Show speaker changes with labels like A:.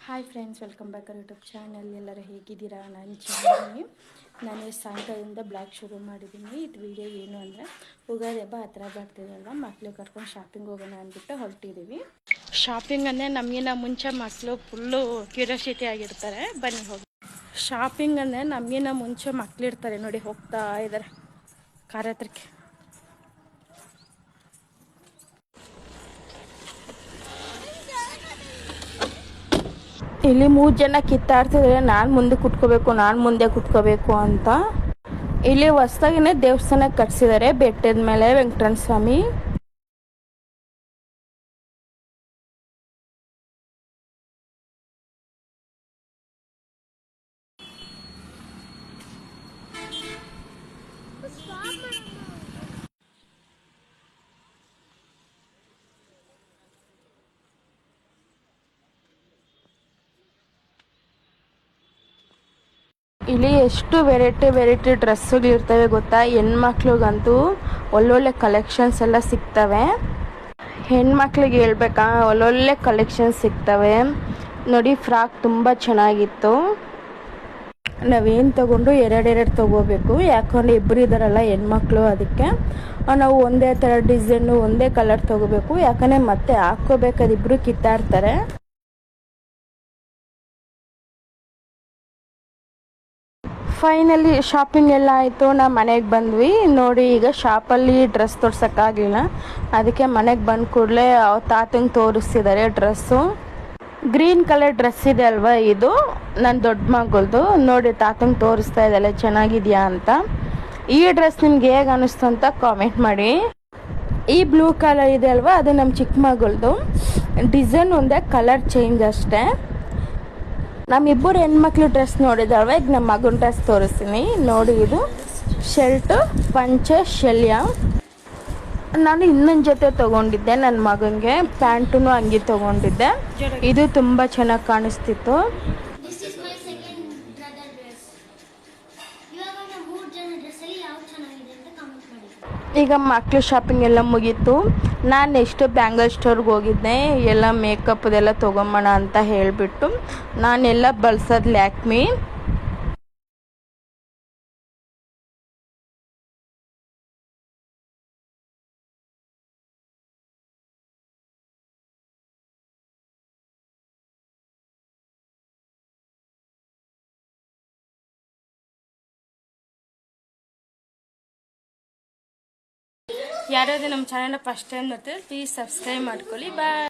A: Hi friends, welcome back YouTube channel. ಎಲ್ಲರೂ ಹೇಗಿದ್ದೀರಾ? ನಾನು ಚೆನ್ನಾಗಿದ್ದೀನಿ. ನಾನು ಸಾಯಂಕಾಲದಿಂದ ಬ್ಲಾಗ್ ಶುರು ಮಾಡಿದ್ದೀನಿ. ಇದು ವಿಡಿಯೋ ಏನು ಅಂದರೆ, ಉಗಾದಿ ಹಬ್ಬ ಹತ್ರ ಬರ್ತಿದೆಯಲ್ವ, ಮಕ್ಕಳು ಕರ್ಕೊಂಡು ಶಾಪಿಂಗ್ ಹೋಗೋಣ ಅಂದ್ಬಿಟ್ಟು ಹೊರಟಿದ್ದೀವಿ. ಶಾಪಿಂಗ್ ಅಂದರೆ ನಮಗಿನ್ನ ಮುಂಚೆ ಮಕ್ಕಳು ಫುಲ್ಲು ಕ್ಯೂರಿಯಾಸಿಟಿ ಆಗಿರ್ತಾರೆ. ಬನ್ನಿ ಹೋಗಿ. ಶಾಪಿಂಗ್ ಅಂದರೆ ನಮಗಿನ್ನ ಮುಂಚೆ ಮಕ್ಕಳಿರ್ತಾರೆ ನೋಡಿ, ಹೋಗ್ತಾ ಇದ್ದಾರೆ ಕಾರ್ ಹತ್ರಕ್ಕೆ. ಇಲ್ಲಿ 3 ಜನ ಕಿತ್ತಾಡ್ತಿದ್ರೆ ನಾನು ಮುಂದೆ ಕುತ್ಕೋಬೇಕು ಅಂತ. ಇಲ್ಲಿ ಹೊಸ್ದಾಗಿನೇ ದೇವಸ್ಥಾನ ಕಟ್ಸಿದ್ದಾರೆ ಬೆಟ್ಟದ ಮೇಲೆ, ವೆಂಕಟರಮಣ ಸ್ವಾಮಿ. ಇಲ್ಲಿ ಎಷ್ಟು ವೆರೈಟಿ ಡ್ರೆಸ್ಸುಗಳಿರ್ತವೆ ಗೊತ್ತಾ. ಹೆಣ್ಮಕ್ಳಿಗಂತೂ ಒಳ್ಳೊಳ್ಳೆ ಕಲೆಕ್ಷನ್ಸ್ ಎಲ್ಲ ಸಿಗ್ತವೆ. ಹೆಣ್ಮಕ್ಳಿಗೆ ಹೇಳ್ಬೇಕಾ, ಒಳ್ಳೊಳ್ಳೆ ಕಲೆಕ್ಷನ್ಸ್ ಸಿಗ್ತವೆ ನೋಡಿ. ಫ್ರಾಕ್ ತುಂಬ ಚೆನ್ನಾಗಿತ್ತು. ನಾವೇನು ತೊಗೊಂಡ್ರು ಎರಡೆರಡು ತೊಗೋಬೇಕು, ಯಾಕಂದರೆ ಇಬ್ಬರು ಇದ್ದಾರಲ್ಲ ಹೆಣ್ಮಕ್ಳು. ಅದಕ್ಕೆ ನಾವು ಒಂದೇ ಥರ ಡಿಸೈನು ಒಂದೇ ಕಲರ್ ತೊಗೋಬೇಕು, ಯಾಕಂದರೆ ಮತ್ತೆ ಹಾಕ್ಕೋಬೇಕಾದ್ರೆ ಇಬ್ಬರು ಕಿತ್ತಾಡ್ತಾರೆ. ಫೈನಲಿ ಶಾಪಿಂಗ್ ಎಲ್ಲ ಆಯಿತು. ನಾವು ಮನೆಗೆ ಬಂದ್ವಿ ನೋಡಿ. ಈಗ ಶಾಪಲ್ಲಿ ಡ್ರೆಸ್ ತೋರ್ಸೋಕ್ಕಾಗಲಿಲ್ಲ, ಅದಕ್ಕೆ ಮನೆಗೆ ಬಂದ ಕೂಡಲೇ ತಾತಂಗೆ ತೋರಿಸ್ತಿದ್ದಾರೆ ಡ್ರೆಸ್ಸು. ಗ್ರೀನ್ ಕಲರ್ ಡ್ರೆಸ್ ಇದೆ ಅಲ್ವಾ, ಇದು ನನ್ನ ದೊಡ್ಡ ಮಗಳದು. ನೋಡಿ ತಾತಂಗೆ ತೋರಿಸ್ತಾ ಇದ್ದಾಳೆ ಚೆನ್ನಾಗಿದೆಯಾ ಅಂತ. ಈ ಡ್ರೆಸ್ ನಿಮ್ಗೆ ಹೇಗೆ ಅನ್ನಿಸ್ತು ಅಂತ ಕಾಮೆಂಟ್ ಮಾಡಿ. ಈ ಬ್ಲೂ ಕಲರ್ ಇದೆ ಅಲ್ವಾ, ಅದು ನಮ್ಮ ಚಿಕ್ಕ ಮಗಳದು. ಡಿಸೈನ್ ಒಂದೇ, ಕಲರ್ ಚೇಂಜ್ ಅಷ್ಟೇ. ನಮ್ಮಿಬ್ಬರು ಹೆಣ್ಮಕ್ಳು ಡ್ರೆಸ್ ನೋಡಿದಲ್ವ, ಈಗ ನಮ್ಮ ಮಗನ ಡ್ರೆಸ್ ತೋರಿಸ್ತೀನಿ ನೋಡಿ. ಇದು ಶರ್ಟು, ಪಂಚೆ, ಶಲ್ಯ. ನಾನು ಇನ್ನೊಂದು ಜೊತೆ ತೊಗೊಂಡಿದ್ದೆ ನನ್ನ ಮಗನಿಗೆ, ಪ್ಯಾಂಟು ಅಂಗಿ ತೊಗೊಂಡಿದ್ದೆ. ಇದು ತುಂಬ ಚೆನ್ನಾಗಿ ಕಾಣಿಸ್ತಿತ್ತು. ಈಗ ಮಕ್ಕಳು ಶಾಪಿಂಗ್ ಎಲ್ಲ ಮುಗೀತು. ನಾನು ನೆಕ್ಸ್ಟ್ ಬ್ಯಾಂಗಲ್ ಸ್ಟೋರ್ಗೆ ಹೋಗಿದ್ದೆ, ಎಲ್ಲ ಮೇಕಪ್ದೆಲ್ಲ ತೊಗೊಂಬೋಣ ಅಂತ ಹೇಳಿಬಿಟ್ಟು. ನಾನೆಲ್ಲ ಬಳಸೋದು ಲ್ಯಾಕ್ಮಿ. ಯಾರಾದರೂ ನಮ್ಮ ಚಾನಲ್ನ ಫಸ್ಟ್ ಟೈಮ್ ನೋಡ್ತೀವಿ, ಪ್ಲೀಸ್ ಸಬ್ಸ್ಕ್ರೈಬ್ ಮಾಡ್ಕೊಳ್ಳಿ. ಬಾಯ್.